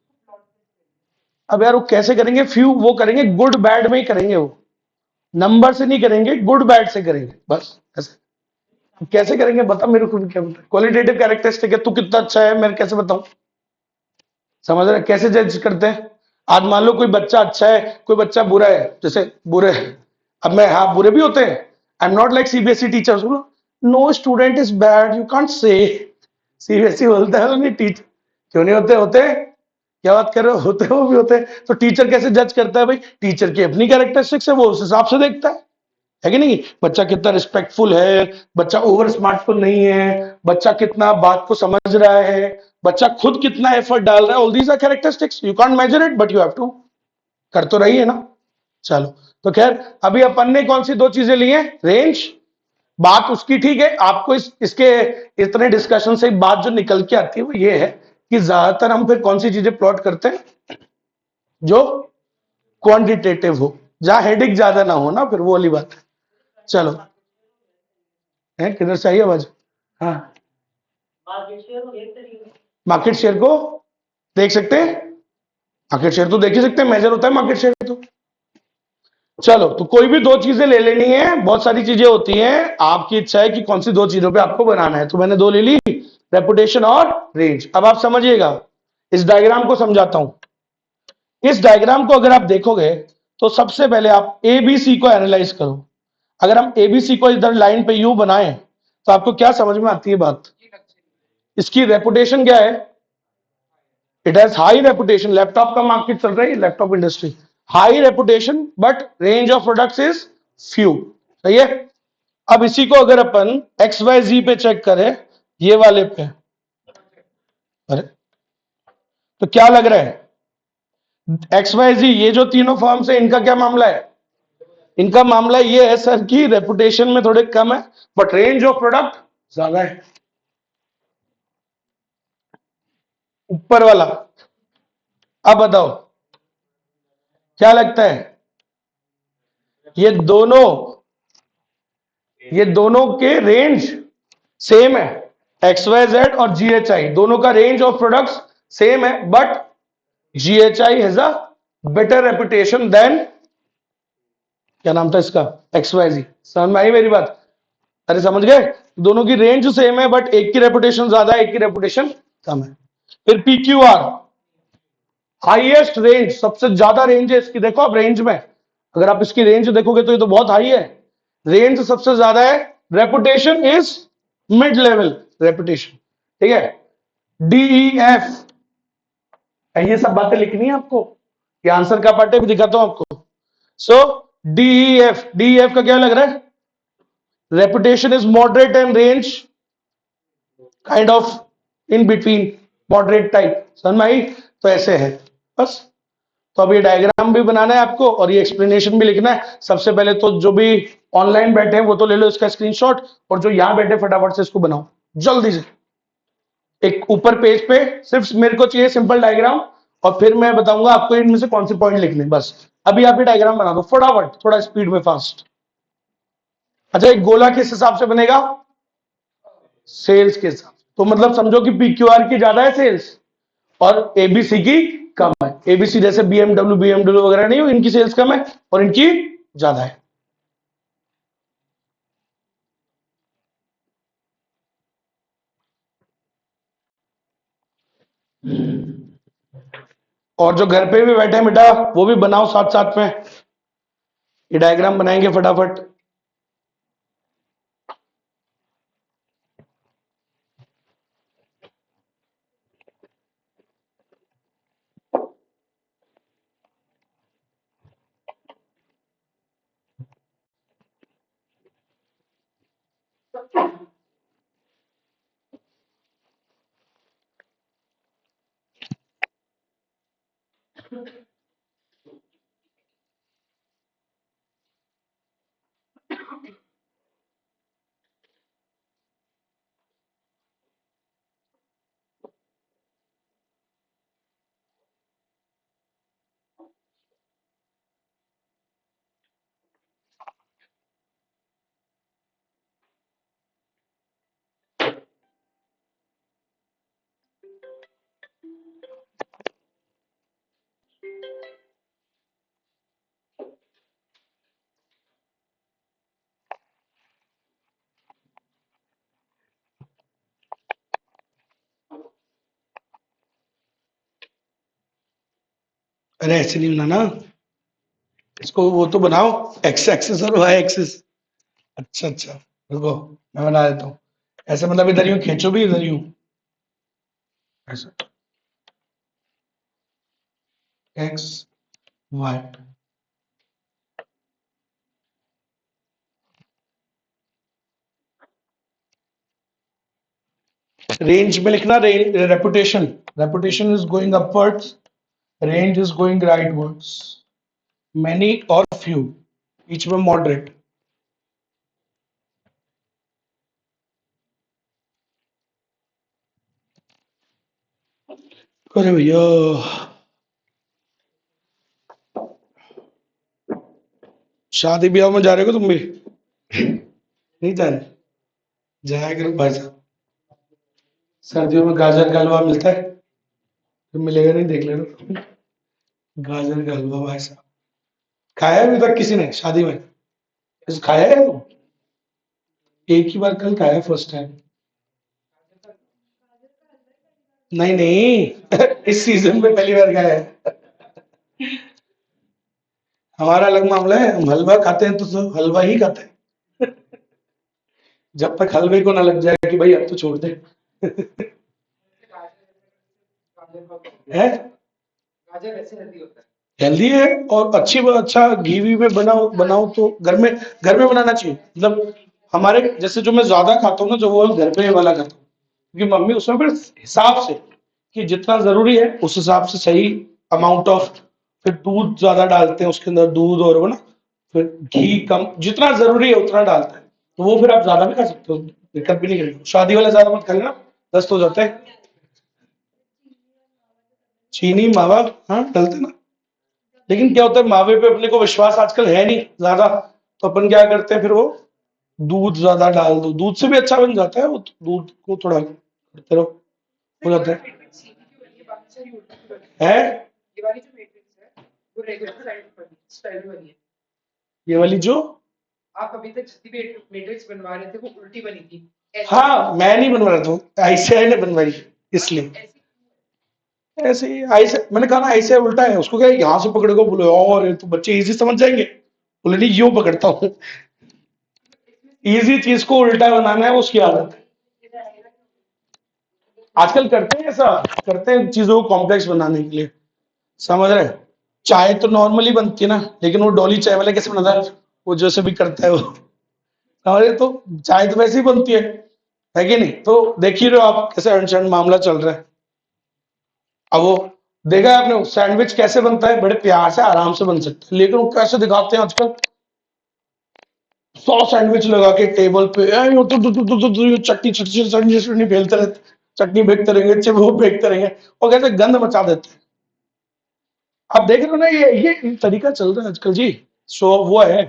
अब यार वो कैसे करेंगे, फ्यू वो करेंगे, गुड बैड में ही करेंगे वो, नंबर से नहीं करेंगे, गुड बैड से करेंगे बस ऐसे। कैसे करेंगे बता मेरे को भी, क्या बता, क्वालिटेटिव कैरेक्टरिस्टिक है, तू कितना अच्छा है मैं कैसे बताऊं? समझ रहे हैं? कैसे जज करते हैं? आज मान लो कोई बच्चा अच्छा है, कोई बच्चा बुरा है, जैसे बुरे है, अब मैं, हाँ बुरे भी होते हैं, I am not like CBSE teachers, no student is bad, you can't say. CBSE बोलता है नहीं, टीचर क्यों नहीं होते? होते हैं। क्या बात कर रहे हो, होते हैं, वो भी होते हैं। तो टीचर कैसे जज करता है भाई? टीचर की अपनी कैरेक्टरिस्टिक्स है, वो उस हिसाब से देखता है कि नहीं? बच्चा कितना रिस्पेक्टफुल है, बच्चा ओवर स्मार्टफुल नहीं है, बच्चा कितना बात को समझ रहा है, बच्चा खुद कितना एफर्ट डाल रहा है, all these are characteristics, you can't measure it but you have to, कर तो रही है ना। चलो, तो खैर अभी अपन ने कौन सी दो चीजें ली हैं? रेंज, बात उसकी ठीक है, आपको इसके इतने डिस्कशन से बात जो निकल के आती है वो ये है कि ज्यादातर हम फिर कौन सी चीजें प्लॉट करते हैं, जो क्वांटिटेटिव हो, जहां हेडिक ज्यादा ना हो ना, फिर वो वाली बात है। चलो, है किधर से आई आवाज? हाँ, मार्केट शेयर को देख सकते हैं, मार्केट शेयर तो देख ही सकते हैं, मेजर होता है मार्केट शेयर तो। चलो, तो कोई भी दो चीजें ले लेनी है, बहुत सारी चीजें होती हैं, आपकी इच्छा है कि कौन सी दो चीजों पे आपको बनाना है, तो मैंने दो ले ली, रेपुटेशन और रेंज। अब आप समझिएगा, इस डायग्राम को समझाता हूं। इस डायग्राम को अगर आप देखोगे तो सबसे पहले आप एबीसी को एनालाइज करो। अगर हम एबीसी को इधर लाइन पे यू बनाएं तो आपको क्या समझ में आती है बात? इसकी रेपुटेशन क्या है? It has high reputation, laptop का मार्केट चल रहा है, laptop industry, high reputation, but range of products is few. सही है। अब इसी को अगर अपन एक्स वाई जी पे चेक करें, ये वाले पे, अरे तो क्या लग रहा है? एक्स वाई जी, ये जो तीनों फर्म्स है, इनका क्या मामला है? इनका मामला ये है सर कि रेपुटेशन में थोड़े कम है, बट रेंज ऑफ प्रोडक्ट ज्यादा है। ऊपर वाला, अब बताओ क्या लगता है? ये दोनों, ये दोनों के रेंज सेम है, एक्स वाई जेड और जीएचआई दोनों का रेंज ऑफ प्रोडक्ट्स सेम है, but GHI has a better reputation than, क्या नाम था इसका, एक्स वाई जी। समझ में आई मेरी बात? अरे समझ गए? दोनों की रेंज सेम है, बट एक की रेपुटेशन ज्यादा है, एक की रेपुटेशन कम है। फिर पीक्यूआर, हाईएस्ट रेंज, सबसे ज्यादा रेंज है इसकी, देखो आप रेंज में, अगर आप इसकी रेंज देखोगे तो ये तो बहुत हाई है, रेंज सबसे ज्यादा है, reputation is mid level reputation. ठीक है। डीईएफ, ये सब बातें लिखनी है आपको, ये आंसर का पार्ट है, भी दिखाता हूं आपको। सो डीईएफ, डीईएफ का क्या लग रहा है? Reputation is moderate and range kind of in between, moderate type. समझ में आई? तो ऐसे है बस। तो अब ये डायग्राम भी बनाना है आपको और ये एक्सप्लेनेशन भी लिखना है। सबसे पहले तो जो भी ऑनलाइन बैठे हैं वो तो ले लो इसका स्क्रीनशॉट, और जो यहां बैठे फटाफट से इसको बनाओ जल्दी से। एक ऊपर पेज पे सिर्फ मेरे को चाहिए सिंपल डायग्राम, और फिर मैं बताऊंगा आपको इनमें से कौन से पॉइंट लिखने, बस। अभी आप ये डायग्राम बना दो फटाफट, थोड़ा स्पीड में, फास्ट। अच्छा, एक गोला किस हिसाब से बनेगा? सेल्स के हिसाब से। तो मतलब समझो कि पीक्यूआर की ज्यादा है सेल्स, और एबीसी की कम है। एबीसी जैसे बीएमडब्ल्यू बीएमडब्ल्यू वगैरह नहीं हो, इनकी सेल्स कम है और इनकी ज्यादा है। और जो घर पे भी बैठे हैं बेटा, वो भी बनाओ साथ साथ में, ये डायग्राम बनाएंगे फटाफट। अरे ऐसे नहीं बनाना, इसको वो तो बनाओ, एक्स एक्सिस और वाई एक्सिस। अच्छा अच्छा, रुको मैं बना देता हूँ। ऐसे मतलब इधर यूं खींचो भी, इधर यूं, ऐसा, एक्स वाई। रेंज में लिखना, reputation, reputation is going upwards, range is going rightwards, many or few, बीच में मॉडरेट। अरे भैया, शादी ब्याह में जा रहे हो तुम भी? नहीं जा रहे? जाया करो भाई साहब, सर्दियों में गाजर का हलवा मिलता है, तो मिलेगा नहीं, देख लेना। गाजर का हलवा भाई साहब, खाया अभी तक किसी ने शादी में? इस खाया है तो, एक ही बार कल खाया, फर्स्ट टाइम। नहीं नहीं, इस सीजन में पहली बार खाया है। हमारा अलग मामला है, हम हलवा खाते हैं तो सब हलवा ही खाते हैं, जब तक हलवे को ना लग जाए कि भाई अब तो छोड़ दे। है, हेल्दी है, और अच्छी अच्छा घी वी में बनाओ बनाओ तो घर में बनाना चाहिए, मतलब हमारे जैसे जो मैं ज्यादा खाता हूँ ना, जो वो घर पे वाला खाता हूँ, क्योंकि मम्मी उसमें फिर हिसाब से, कि जितना जरूरी है उस हिसाब से सही अमाउंट ऑफ, फिर दूध ज्यादा डालते हैं उसके अंदर, दूध और वो ना, फिर घी कम, जितना जरूरी है उतना डालते हैं, तो वो फिर आप ज्यादा भी खा सकते हो, दिक्कत भी नहीं करेगी। शादी वाला ज्यादा मत खाना, दस्त हो जाता है। चीनी मावा, हाँ डलते ना, लेकिन क्या होता है, मावे पे अपने को विश्वास आजकल है नहीं ज्यादा, तो अपन क्या करते हैं फिर वो, दूध ज्यादा डाल दो, दूध से भी अच्छा बन जाता है वो, दूध को थोड़ा करते रहो, हो जाता है। ये वाली जो, हाँ मैं नहीं बनवा रहा था, आईसीआई ने बनवाई, इसलिए ऐसे ही, ऐसे मैंने कहा ना, ऐसे उल्टा है, उसको क्या है, यहाँ से पकड़ेगा बोले, और ये तो बच्चे इजी समझ जाएंगे, बोले नहीं यूं पकड़ता हूँ, इजी चीज को उल्टा बनाना है, उसकी आदत है। आजकल करते हैं ऐसा, करते हैं चीजों को कॉम्प्लेक्स बनाने के लिए, समझ रहे हैं? चाय तो नॉर्मली बनती है ना, लेकिन वो डॉली चाय वाला कैसे बनाता है, वो जैसे भी करता है वो, समझ रहे? तो चाय तो वैसे ही बनती है कि नहीं? तो देख ही रहे हो आप कैसे अनशन मामला चल रहा है। अब वो देखा है आपने, सैंडविच कैसे बनता है, बड़े प्यार से आराम से बन सकता है, लेकिन वो कैसे दिखाते हैं आजकल, 100 सैंडविच लगा के टेबल पे, चटनी चटनी चटनी चटनी फेलते रहते, चटनी फेंकते रहेंगे, चिप वो फेंकते रहेंगे, और कैसे गंद मचा देते हैं। आप देख रहे हो ना, ये तरीका चल रहा है आजकल जी, शो वो है,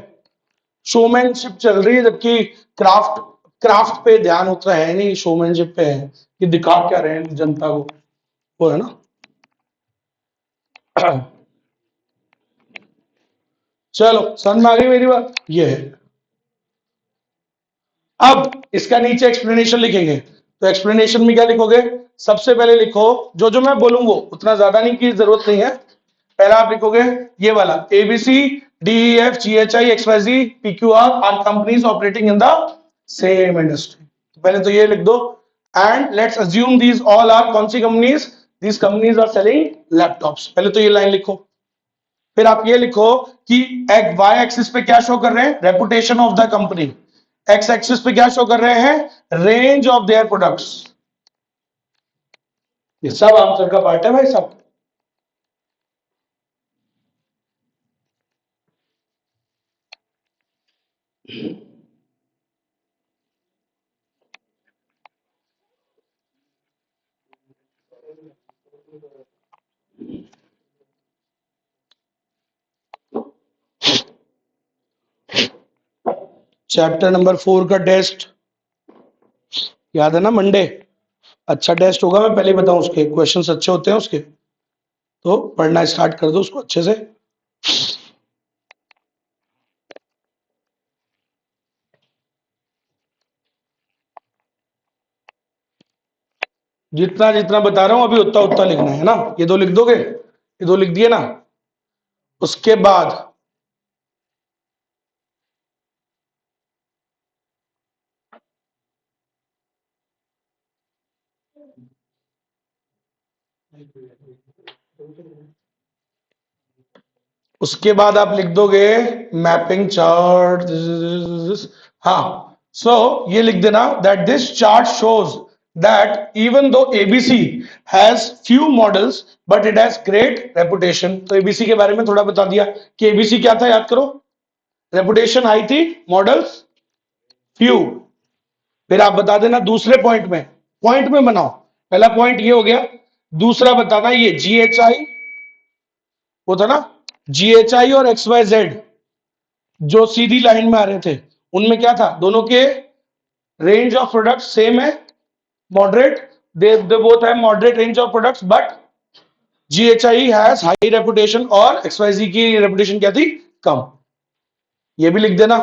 शोमैनशिप चल रही है, जबकि क्राफ्ट क्राफ्ट पे ध्यान उतना है नहीं, शोमैनशिप पे है कि दिखा क्या रहे हैं जनता को, वो है ना। चलो समझ में आ गई मेरी बात, ये है। अब इसका नीचे एक्सप्लेनेशन लिखेंगे, तो एक्सप्लेनेशन में क्या लिखोगे, सबसे पहले लिखो, जो जो मैं बोलूंगा उतना ज्यादा नहीं की जरूरत नहीं है, पहला आप लिखोगे ये वाला, ABC D F G H I X Y G P Q R companies operating in the same industry, तो पहले तो ये लिख दो, and let's assume these all are, कौन सी companies, these companies are selling laptops, पहले तो ये लाइन लिखो। फिर आप ये लिखो कि एक वाई एक्सिस पे क्या शो कर रहे हैं, reputation of the company, x axis पे क्या शो कर रहे हैं, रेंज ऑफ देयर प्रोडक्ट्स। ये सब आंसर का पार्ट है भाई साहब। चैप्टर नंबर 4 का टेस्ट याद है ना? मंडे अच्छा टेस्ट होगा, मैं पहले ही बताऊं, उसके क्वेश्चंस अच्छे होते हैं उसके, तो पढ़ना स्टार्ट कर दो उसको अच्छे से। जितना जितना बता रहा हूं अभी उतना उतना लिखना है ना। ये दो लिख दोगे, ये दो लिख दिए ना, उसके बाद उसके बाद आप लिख दोगे मैपिंग चार्ट। हाँ, सो ये लिख देना that this chart shows that even though ABC has few models but it has great reputation. तो एबीसी के बारे में थोड़ा बता दिया कि एबीसी क्या था, याद करो। रेपुटेशन हाई थी, मॉडल्स फ्यू। फिर आप बता देना दूसरे पॉइंट में बनाओ। पहला पॉइंट ये हो गया, दूसरा बताना ये जीएचआई, वो था ना जीएचआई और एक्स वाई जेड जो सीधी लाइन में आ रहे थे, उनमें क्या था, दोनों के रेंज ऑफ प्रोडक्ट सेम है, मॉडरेट, दे बोथ है moderate range of products, but GHI has high reputation और एक्सवाईजी की रेपुटेशन क्या थी, कम। ये भी लिख देना।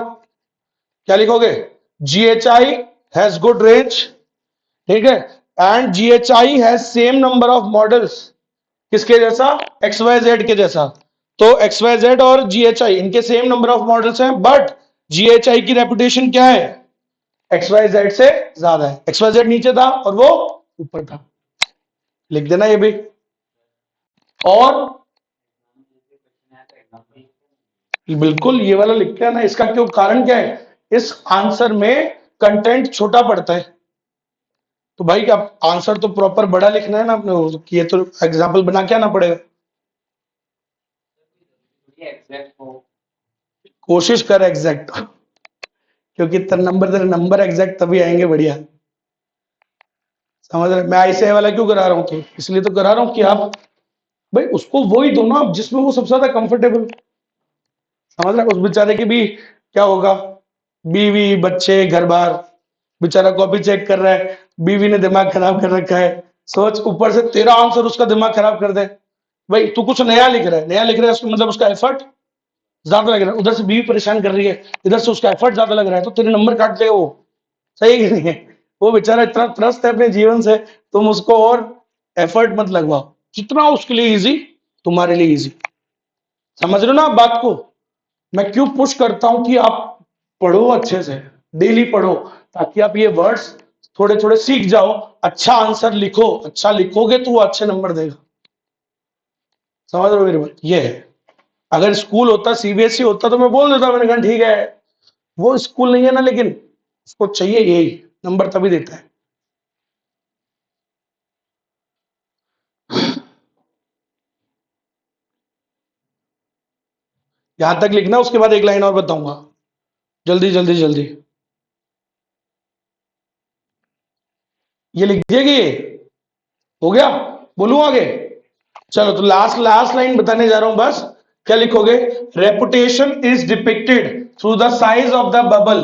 क्या लिखोगे, जीएचआई हैज गुड रेंज, ठीक है, and GHI has same number of models, किसके जैसा, एक्स वाई जेड के जैसा। तो एक्स वाई जेड और जीएचआई इनके सेम नंबर ऑफ मॉडल्स हैं, बट जीएचआई की रेपुटेशन क्या है, एक्स वाई जेड से ज्यादा है। एक्स वाई जेड नीचे था और वो ऊपर था, लिख देना ये भी। और बिल्कुल ये वाला लिखते हैं ना, इसका क्यों, कारण क्या है, इस आंसर में कंटेंट छोटा पड़ता है, तो भाई अब आंसर तो प्रॉपर बड़ा लिखना है ना अपने को, ये तो एग्जाम्पल बना के आना पड़ेगा। कोशिश कर एग्जैक्ट, क्योंकि तेरे नंबर एग्जैक्ट तभी आएंगे बढ़िया, समझ रहे। मैं ऐसे वाला क्यों करा रहा हूँ, तो इसलिए तो करा रहा हूँ कि आप भाई उसको वही दो ना जिसमें वो सबसे ज्यादा कंफर्टेबल, समझ रहे। उस बेचारे की भी क्या होगा, बीवी बच्चे घर बार, बेचारा कॉपी चेक कर रहा है, बीवी ने दिमाग खराब कर रखा है, सोच ऊपर से तेरा आंसर उसका दिमाग खराब कर दे। भाई तू कुछ नया लिख रहा है, नया लिख रहा है, उसका मतलब उसका एफर्ट ज्यादा लग रहा है, उधर से बीवी परेशान कर रही है, इधर से उसका एफर्ट ज्यादा लग रहा है, तो तेरे नंबर काट देगा वो, सही है कि नहीं है। वो बेचारा इतना त्रस्त है अपने जीवन से, तुम उसको और एफर्ट मत लगवाओ, जितना उसके लिए इजी तुम्हारे लिए इजी। समझ रहे हो ना आप बात को। मैं क्यों पुश करता हूं कि आप पढ़ो अच्छे से, डेली पढ़ो, ताकि आप ये वर्ड्स थोड़े थोड़े सीख जाओ, अच्छा आंसर लिखो, अच्छा लिखोगे तो वो अच्छे नंबर देगा। समझ रहे हो मेरी बात, ये है। अगर स्कूल होता, सीबीएसई होता, तो मैं बोल देता, मैंने कहा ठीक है, वो स्कूल नहीं है ना, लेकिन उसको चाहिए यही नंबर, तभी देता है। यहां तक लिखना, उसके बाद एक लाइन और बताऊंगा, जल्दी जल्दी जल्दी। ये लिख दिया कि ये हो गया, बोलूं आगे। चलो तो लास्ट लास्ट लाइन बताने जा रहा हूं बस। क्या लिखोगे, reputation is depicted through the size of the bubble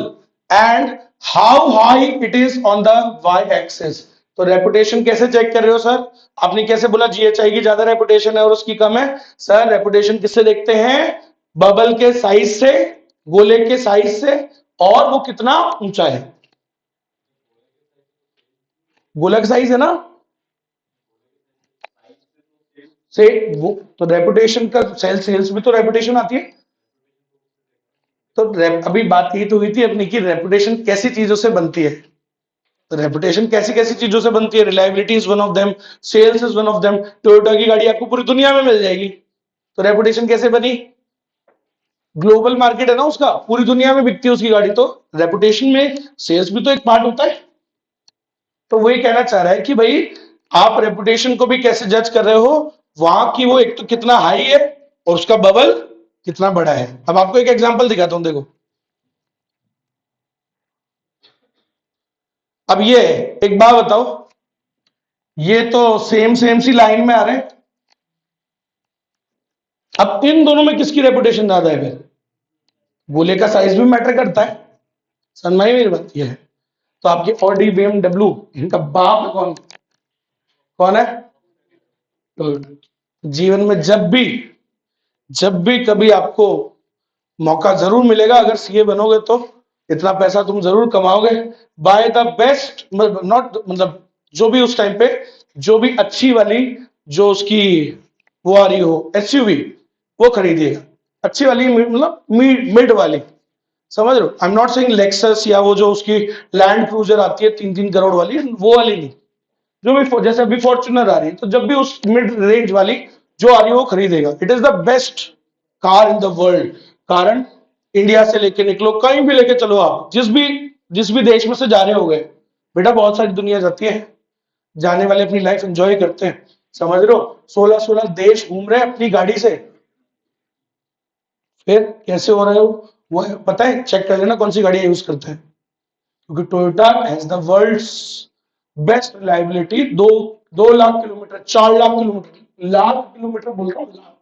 and how high it is on the Y axis. तो रेपुटेशन कैसे चेक कर रहे हो सर, आपने कैसे बोला जीएचआई की ज्यादा रेपुटेशन है और उसकी कम है। सर रेपुटेशन किससे देखते हैं, बबल के साइज से, गोले के साइज से, और वो कितना ऊंचा है। गोला का साइज है ना, से वो तो रेपुटेशन का सेल्स में तो रेपुटेशन आती है। तो अभी बात यही तो हुई थी अपनी की रेपुटेशन कैसी चीजों से बनती है। तो रेपुटेशन कैसी कैसी चीजों से बनती है, reliability is one of them, sales is one of them. Toyota की गाड़ी आपको पूरी दुनिया में मिल जाएगी, तो रेपुटेशन कैसे बनी, ग्लोबल मार्केट है ना उसका, पूरी दुनिया में बिकती है उसकी गाड़ी, तो रेपुटेशन में सेल्स भी तो एक पार्ट होता है। तो वही कहना चाह रहा है कि भाई आप रेपुटेशन को भी कैसे जज कर रहे हो, वहां की वो एक तो कितना हाई है और उसका बबल कितना बड़ा है। अब आपको एक एग्जांपल दिखाता हूं, देखो अब ये एक बात बताओ, ये तो सेम सेम सी लाइन में आ रहे हैं, अब इन दोनों में किसकी रेपुटेशन ज्यादा है? फिर गोले का साइज भी मैटर करता है, समझ मेरी बात ये है। तो आपकी ऑडी BMW इनका बाप है कौन? कौन है? टोयोटा। जीवन में जब भी कभी आपको मौका जरूर मिलेगा, अगर सीए बनोगे तो इतना पैसा तुम जरूर कमाओगे बाय द बेस्ट, नॉट मतलब जो भी उस टाइम पे जो भी अच्छी वाली, जो उसकी वो आ रही हो एसयूवी, वो खरीदिएगा। अच्छी वाली मतलब मिड वाली, समझ रहे हो? आई एम नॉट सेइंग लेक्सस या वो जो उसकी लैंड क्रूजर आती है 3-3 करोड़ वाली, वो वाली नहीं। जो भी जैसे अभी फॉर्च्यूनर आ रही है, तो जब भी उस मिड रेंज वाली जो आ रही है वो खरीदेगा। It is the best car in the world. कारण इंडिया से लेके निकलो, कहीं भी लेके चलो आप, जिस भी देश में से जा रहे हो गए बेटा, बहुत सारी दुनिया जाती है, जाने वाले अपनी लाइफ एंजॉय करते हैं, समझ रहे हो? 16-16 देश घूम रहे हैं अपनी गाड़ी से। फिर कैसे हो रहे हो वो पता है? चेक कर लेना कौन सी गाड़ी यूज करते हैं, क्योंकि Toyota has the world's best reliability. 2 lakh kilometre, 4 lakh kilometre, lakh kilometre बोल रहा हूँ, लाख,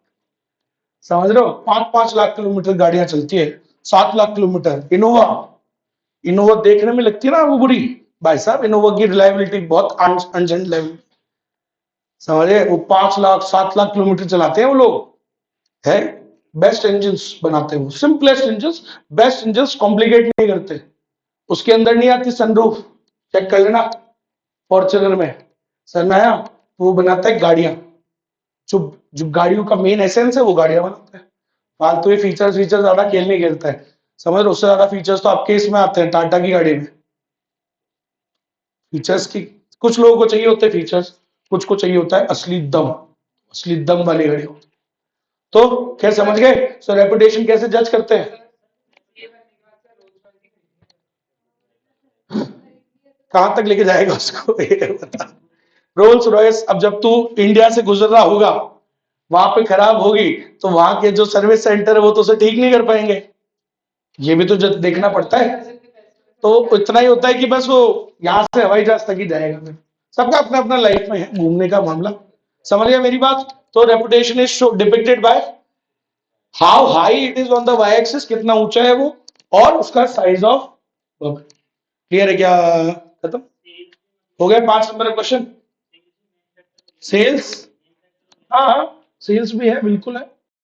समझ रहे हो? 5-5 लाख किलोमीटर गाड़ियां चलती है, 7 लाख किलोमीटर। इनोवा, इनोवा देखने में लगती है ना वो बुरी, भाई साहब इनोवा की रिलायबिलिटी बहुत अनजन लेवल, समझे? वो 5 लाख 7 लाख किलोमीटर चलाते हैं वो लोग, है। बेस्ट इंजन बनाते हैं वो, simplest engine, best engine, complicate नहीं करते। उसके अंदर नहीं आती सनरूफ, चेक कर लेना फॉर्च्यूनर में सन आया, तो वो बनाता है गाड़ियां, जो जो गाड़ियों का मेन एसेंस है वो गाड़ियां बनाता है। फालतू ये फीचर्स ज्यादा खेल नहीं खेलता है, समझ लो? उससे ज्यादा फीचर्स तो आपके इसमें आते हैं टाटा की गाड़ी में। फीचर्स की कुछ लोगों को चाहिए होते हैं फीचर्स, कुछ को चाहिए होता है असली दम, असली दम वाली गाड़ी होती है। तो खैर समझ गए? सो रेपुटेशन कैसे जज करते हैं? कहां तक लेके जाएगा उसको ये बता। रोल्स रॉयस, अब जब तू इंडिया से गुजर रहा होगा, वहां पे खराब होगी, तो वहां के जो सर्विस सेंटर है वो तो उसे ठीक नहीं कर पाएंगे, ये भी तो देखना पड़ता है। तो इतना ही होता है कि बस वो यहाँ से हवाई जहाज तक ही जाएगा, फिर सबका अपना अपना लाइफ में है घूमने का मामला, समझ गया मेरी बात? तो reputation is depicted by how high it is on the Y axis, कितना ऊंचा है वो, और उसका साइज ऑफ बबल। क्लियर है क्या? खत्म हो गया 5 नंबर का क्वेश्चन। सेल्स, हाँ हाँ, सेल्स भी है, बिल्कुल है।